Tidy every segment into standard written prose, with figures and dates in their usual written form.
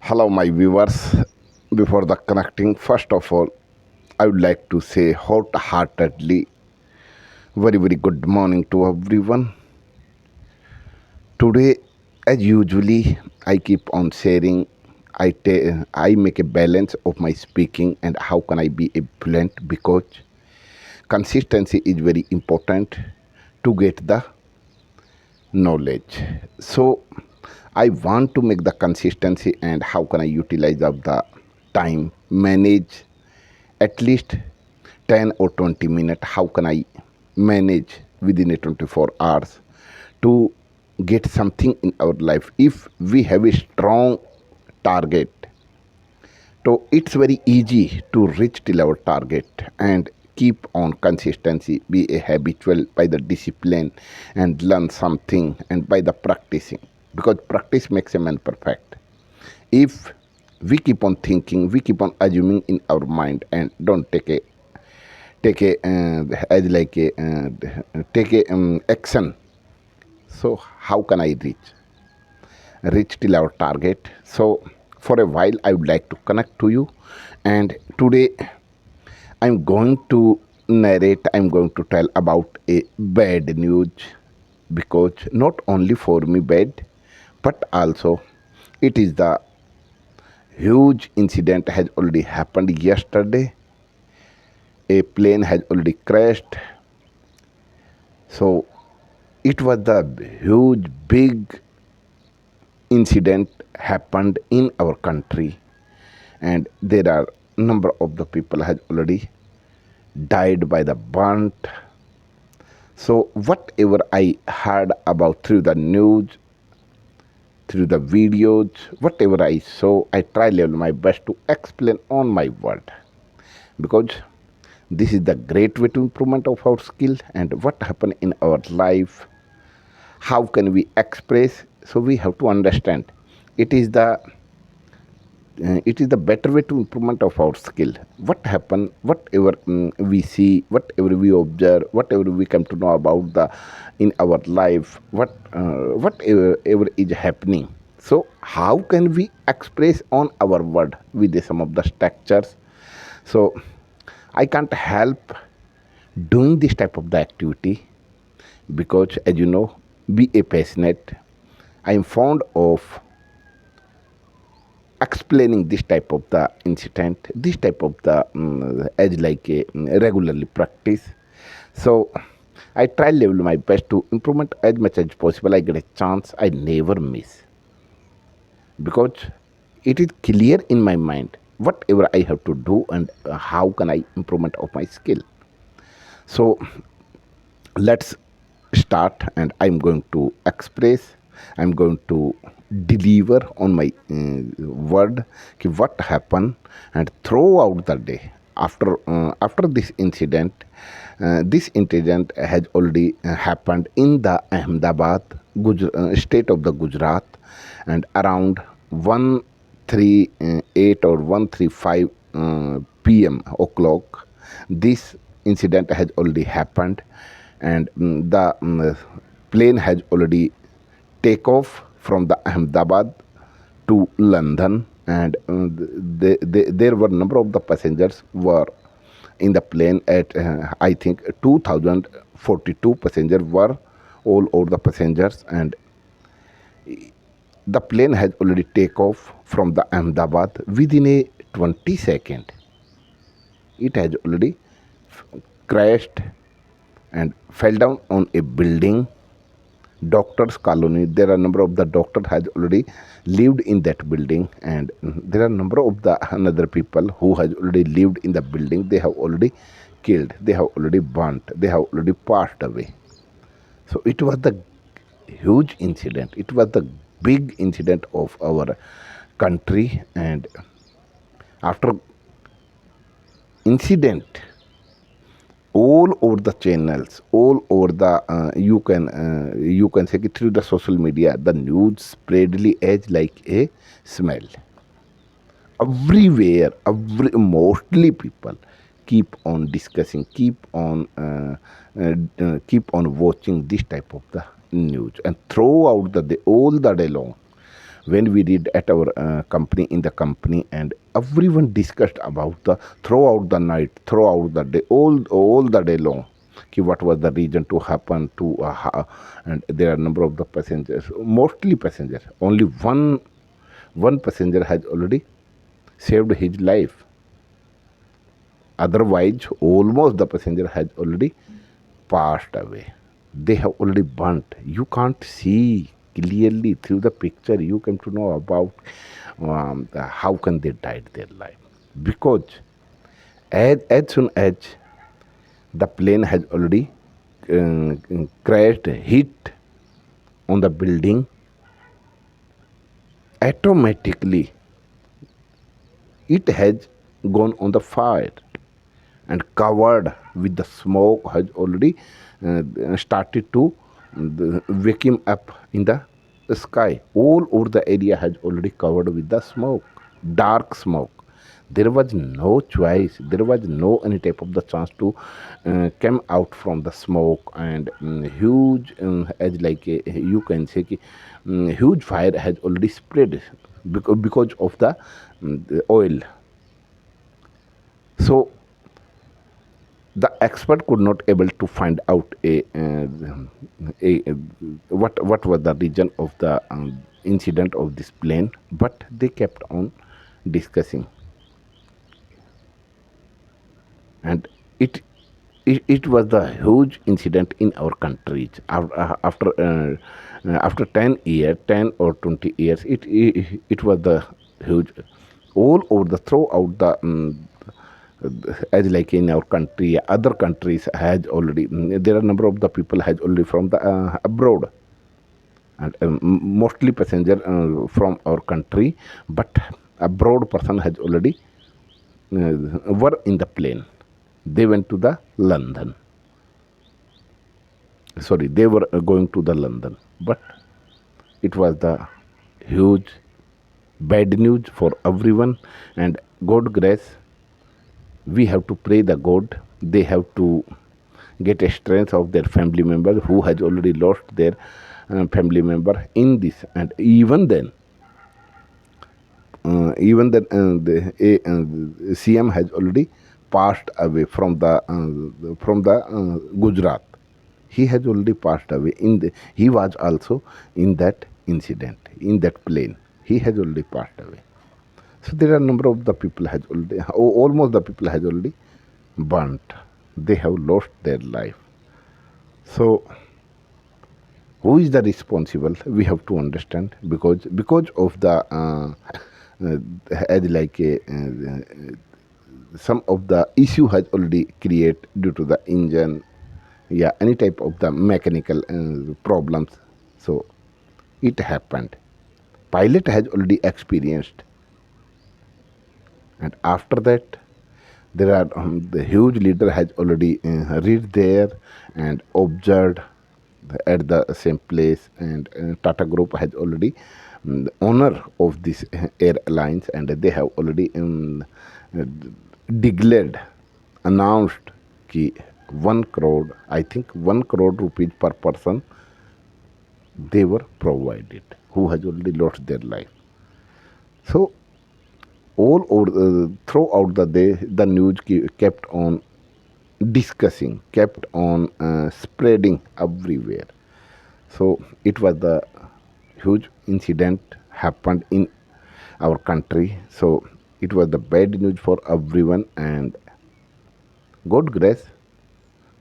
Hello, my viewers. Before the connecting, first of all, I would like to say wholeheartedly very good morning to everyone. Today, as usually, I keep on sharing. I make a balance of my speaking and how can I be a blunt because consistency is very important to get the knowledge. So I want to make the consistency and how can I utilize of the time, manage at least 10 or 20 minutes. How can I manage within a 24 hours to get something in our life? If we have a strong target, so it's very easy to reach till our target and keep on consistency, be a habitual by the discipline and learn something and by the practicing because practice makes a man perfect. If we keep on thinking, we keep on assuming in our mind and don't take a as like a take a action. So how can I reach till our target? So for a while I would like to connect to you, and today I'm going to narrate, I'm going to tell about a bad news because not only for me bad, but also it is the huge incident has already happened yesterday. A plane has already crashed. So it was the huge big incident happened in our country, and there are number of the people has already died by the burnt. So whatever I heard about through the news, through the videos, whatever I saw, I try level my best to explain on my word because this is the great way to improvement of our skill and what happened in our life. How can we express? So we have to understand. It is the it is the better way to improvement of our skill. What happen, whatever we see, whatever we observe, whatever we come to know about the in our life, whatever is happening. So how can we express on our word with some of the structures? So I can't help doing this type of the activity because, as you know, be a passionate. I am fond of explaining this type of the incident, this type of the as like a regularly practice. So I try level my best to improvement as much as possible. I get a chance, I never miss because it is clear in my mind whatever I have to do and how can I improvement of my skill. So let's start, and I'm going to express, I'm going to deliver on my word what happened. And throughout the day after this incident has already happened in the Ahmedabad state of the Gujarat, and around 138 or 135 p.m. o'clock this incident has already happened, and the plane has already take off from the Ahmedabad to London, and there were number of the passengers were in the plane at I think 2042 passengers were all over the passengers, and the plane has already take off from the Ahmedabad within a 20 second. It has already crashed and fell down on a building, doctors colony. There are a number of the doctors has already lived in that building, and there are a number of the another people who has already lived in the building. They have already killed, they have already burnt, they have already passed away. So it was the huge incident, it was the big incident of our country. And after incident, all over the channels, all over the you can say it through the social media, the news spreadly as like a smell everywhere. Mostly people keep on discussing, keep on watching this type of the news, and throughout the day, all the day long, when we did at our company, in the company, and everyone discussed about the throughout the night, throughout the day, all the day long, what was the reason to happen to and there are number of the passengers, mostly passengers, only one passenger has already saved his life. Otherwise, almost the passenger has already passed away. They have already burnt. You can't see clearly through the picture. You come to know about how can they died their life, because as soon as the plane has already crashed, hit on the building, automatically it has gone on the fire and covered with the smoke, has already started to wake him up in the sky. All over the area has already covered with the smoke, dark smoke. There was no choice, there was no any type of the chance to come out from the smoke, and huge as like you can say huge fire has already spread because of the oil. So the expert could not able to find out a what was the reason of the incident of this plane, but they kept on discussing, and it it was the huge incident in our countries. After 10 years, 10 or 20 years, it was the huge all over the throughout the as like in our country, other countries has already there are number of the people has already from the abroad, and mostly passenger from our country, but abroad person has already were in the plane. They went to the London. Sorry, they were going to the London, but it was the huge bad news for everyone. And God grace, we have to pray the God. They have to get a strength of their family member who has already lost their family member in this. And even then CM has already passed away from the Gujarat. He has already passed away. He was also in that incident, in that plane. He has already passed away. So there are a number of the people has already, almost the people has already burnt. They have lost their life. So who is the responsible? We have to understand, because of the as like some of the issue has already created due to the engine, yeah, any type of the mechanical problems. So it happened. Pilot has already experienced, and after that there are the huge leader has already reached there and observed at the same place, and Tata Group has already the owner of this airlines, and they have already uh, declared, announced ki 1 crore, I think 1 crore rupees per person they were provided who has already lost their life. So all over throughout the day the news kept on discussing, kept on spreading everywhere. So it was the huge incident happened in our country. So it was the bad news for everyone, and God grace,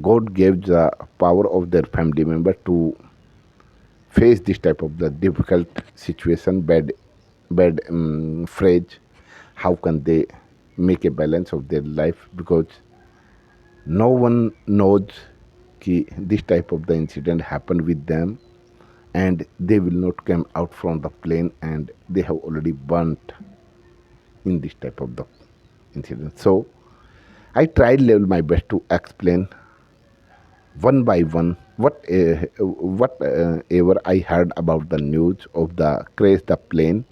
God gave the power of their family member to face this type of the difficult situation, bad phrase. How can they make a balance of their life? Because no one knows कि this type of the incident happened with them, and they will not come out from the plane, and they have already burnt in this type of the incident. So I tried level my best to explain one by one what ever I heard about the news of the crash the plane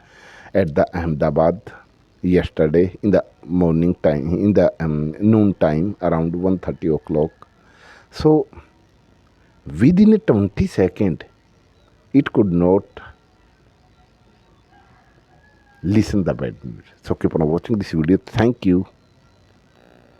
at the Ahmedabad yesterday in the morning time, in the noon time around 1:30 o'clock. So within a 20 second, it could not listen the bad news. So keep on watching this video. Thank you.